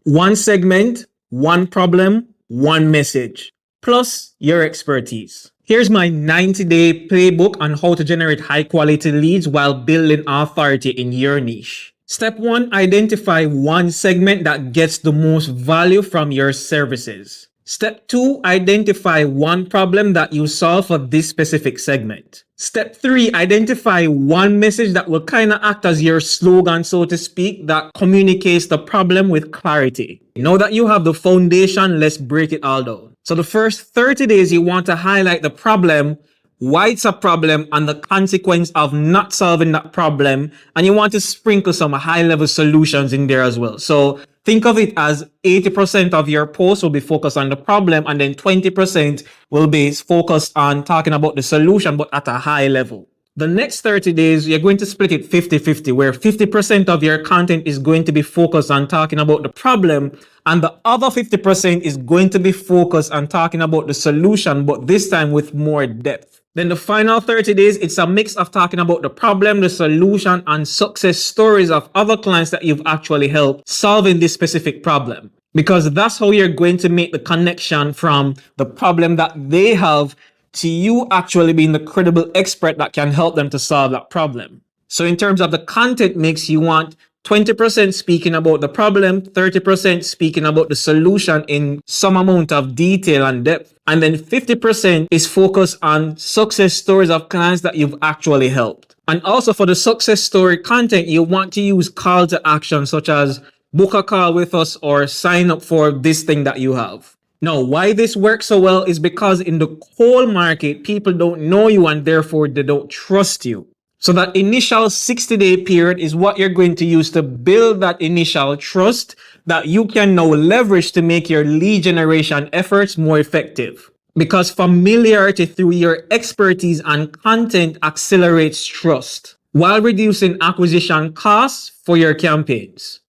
One segment, one problem, one message, plus your expertise. Here's my 90-day playbook on how to generate high-quality leads while building authority in your niche. Step 1, identify one segment that gets the most value from your services. Step 2, identify one problem that you solve for this specific segment. Step 3, identify one message that will kind of act as your slogan, so to speak, that communicates the problem with clarity. Now that you have the foundation, let's break it all down. So the first 30 days, you want to highlight the problem, why it's a problem, and the consequence of not solving that problem. And you want to sprinkle some high-level solutions in there as well. So think of it as 80% of your post will be focused on the problem, and then 20% will be focused on talking about the solution, but at a high level. The next 30 days, you're going to split it 50-50, where 50% of your content is going to be focused on talking about the problem, and the other 50% is going to be focused on talking about the solution, but this time with more depth. Then the final 30 days, it's a mix of talking about the problem, the solution, and success stories of other clients that you've actually helped solving this specific problem. Because that's how you're going to make the connection from the problem that they have to you actually being the credible expert that can help them to solve that problem. So in terms of the content mix, you want 20% speaking about the problem, 30% speaking about the solution in some amount of detail and depth, and then 50% is focused on success stories of clients that you've actually helped. And also for the success story content, you want to use call to action such as book a call with us or sign up for this thing that you have. Now, why this works so well is because in the cold market, people don't know you and therefore they don't trust you. So that initial 60-day period is what you're going to use to build that initial trust that you can now leverage to make your lead generation efforts more effective. Because familiarity through your expertise and content accelerates trust while reducing acquisition costs for your campaigns.